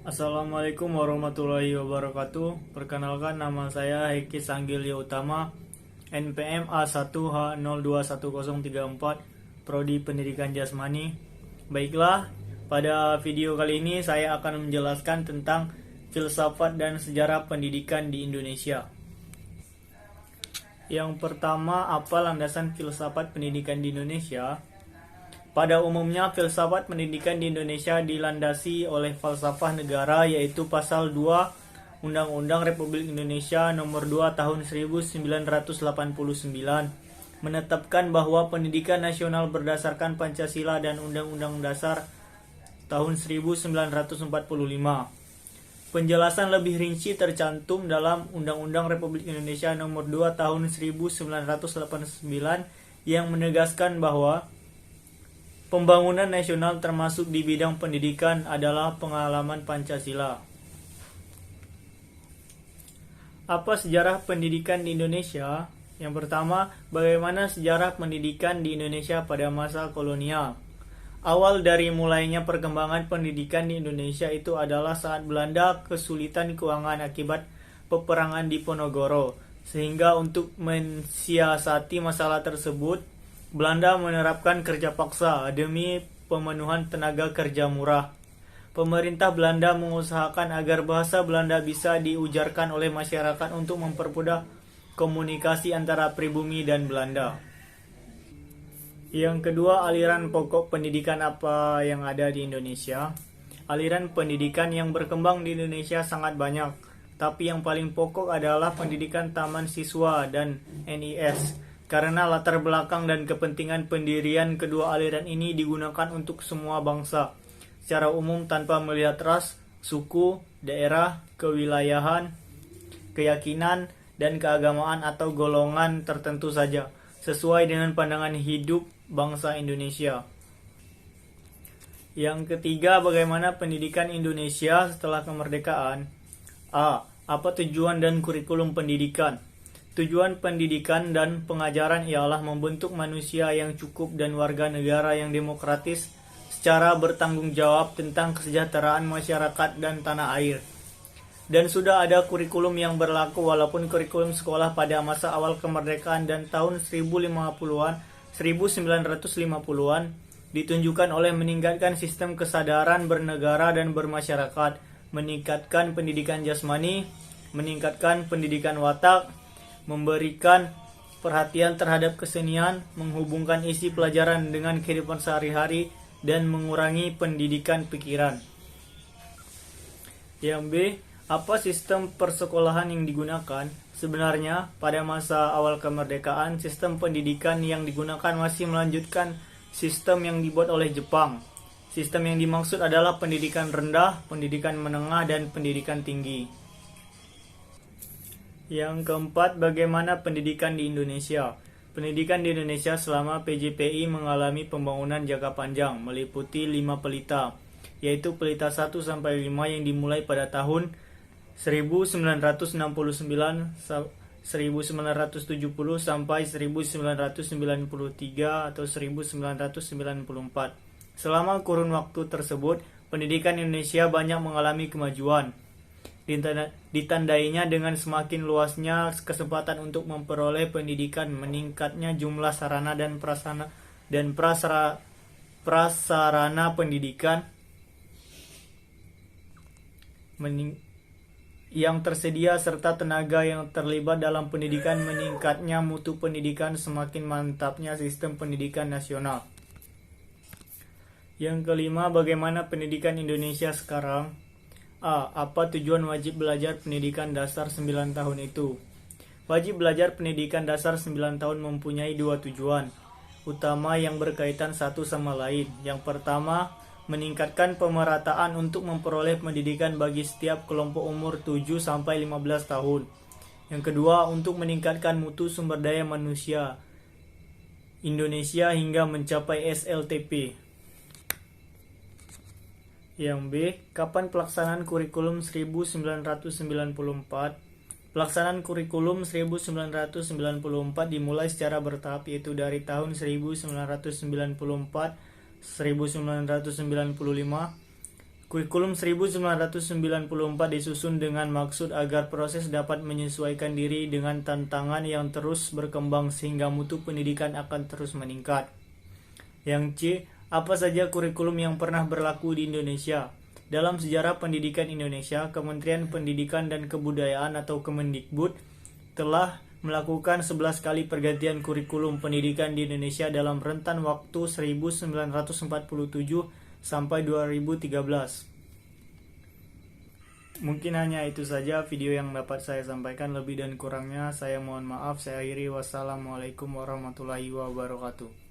Assalamualaikum warahmatullahi wabarakatuh. Perkenalkan, nama saya Heki Sanggilya Utama, NPM A1H021034, Prodi Pendidikan Jasmani. Baiklah, pada video kali ini saya akan menjelaskan tentang filsafat dan sejarah pendidikan di Indonesia. Yang pertama, apa landasan filsafat pendidikan di Indonesia? Pada umumnya, filsafat pendidikan di Indonesia dilandasi oleh falsafah negara, yaitu Pasal 2 Undang-Undang Republik Indonesia Nomor 2 Tahun 1989 menetapkan bahwa pendidikan nasional berdasarkan Pancasila dan Undang-Undang Dasar tahun 1945. Penjelasan lebih rinci tercantum dalam Undang-Undang Republik Indonesia Nomor 2 Tahun 1989 yang menegaskan bahwa pembangunan nasional termasuk di bidang pendidikan adalah pengalaman Pancasila. Apa sejarah pendidikan di Indonesia? Yang pertama, bagaimana sejarah pendidikan di Indonesia pada masa kolonial? Awal dari mulainya perkembangan pendidikan di Indonesia itu adalah saat Belanda kesulitan keuangan akibat peperangan di Ponorogo, sehingga untuk mensiasati masalah tersebut, Belanda menerapkan kerja paksa demi pemenuhan tenaga kerja murah. Pemerintah Belanda mengusahakan agar bahasa Belanda bisa diujarkan oleh masyarakat untuk mempermudah komunikasi antara pribumi dan Belanda. Yang kedua, aliran pokok pendidikan apa yang ada di Indonesia? Aliran pendidikan yang berkembang di Indonesia sangat banyak, tapi yang paling pokok adalah pendidikan taman siswa dan NIS. Karena latar belakang dan kepentingan pendirian kedua aliran ini digunakan untuk semua bangsa secara umum tanpa melihat ras, suku, daerah, kewilayahan, keyakinan, dan keagamaan atau golongan tertentu saja, sesuai dengan pandangan hidup bangsa Indonesia. Yang ketiga, bagaimana pendidikan Indonesia setelah kemerdekaan? A. Apa tujuan dan kurikulum pendidikan? Tujuan pendidikan dan pengajaran ialah membentuk manusia yang cukup dan warga negara yang demokratis secara bertanggung jawab tentang kesejahteraan masyarakat dan tanah air. Dan sudah ada kurikulum yang berlaku, walaupun kurikulum sekolah pada masa awal kemerdekaan dan tahun 1050-an, 1950-an ditunjukkan oleh meningkatkan sistem kesadaran bernegara dan bermasyarakat, meningkatkan pendidikan jasmani, meningkatkan pendidikan watak, memberikan perhatian terhadap kesenian, menghubungkan isi pelajaran dengan kehidupan sehari-hari, dan mengurangi pendidikan pikiran. Yang B, apa sistem persekolahan yang digunakan? Sebenarnya, pada masa awal kemerdekaan, sistem pendidikan yang digunakan masih melanjutkan sistem yang dibuat oleh Jepang. Sistem yang dimaksud adalah pendidikan rendah, pendidikan menengah, dan pendidikan tinggi. Yang keempat, bagaimana pendidikan di Indonesia? Pendidikan di Indonesia selama PJPI mengalami pembangunan jangka panjang, meliputi 5 pelita, yaitu pelita 1-5 yang dimulai pada tahun 1969, 1970 sampai 1993 atau 1994. Selama kurun waktu tersebut, pendidikan Indonesia banyak mengalami kemajuan. Ditandainya dengan semakin luasnya kesempatan untuk memperoleh pendidikan, meningkatnya jumlah sarana dan prasarana pendidikan yang tersedia serta tenaga yang terlibat dalam pendidikan, meningkatnya mutu pendidikan, semakin mantapnya sistem pendidikan nasional. Yang kelima, bagaimana pendidikan Indonesia sekarang? A. Apa tujuan wajib belajar pendidikan dasar 9 tahun itu? Wajib belajar pendidikan dasar 9 tahun mempunyai 2 tujuan utama yang berkaitan satu sama lain. Yang pertama, meningkatkan pemerataan untuk memperoleh pendidikan bagi setiap kelompok umur 7-15 tahun. Yang kedua, untuk meningkatkan mutu sumber daya manusia Indonesia hingga mencapai SLTP. Yang B, kapan pelaksanaan kurikulum 1994? Pelaksanaan kurikulum 1994 dimulai secara bertahap, yaitu dari tahun 1994, 1995, Kurikulum 1994 disusun dengan maksud agar proses dapat menyesuaikan diri dengan tantangan yang terus berkembang sehingga mutu pendidikan akan terus meningkat. Yang C. Apa saja kurikulum yang pernah berlaku di Indonesia? Dalam sejarah pendidikan Indonesia, Kementerian Pendidikan dan Kebudayaan atau Kemendikbud telah melakukan 11 kali pergantian kurikulum pendidikan di Indonesia dalam rentan waktu 1947 sampai 2013. Mungkin hanya itu saja video yang dapat saya sampaikan. Lebih dan kurangnya saya mohon maaf. Saya akhiri. Wassalamualaikum warahmatullahi wabarakatuh.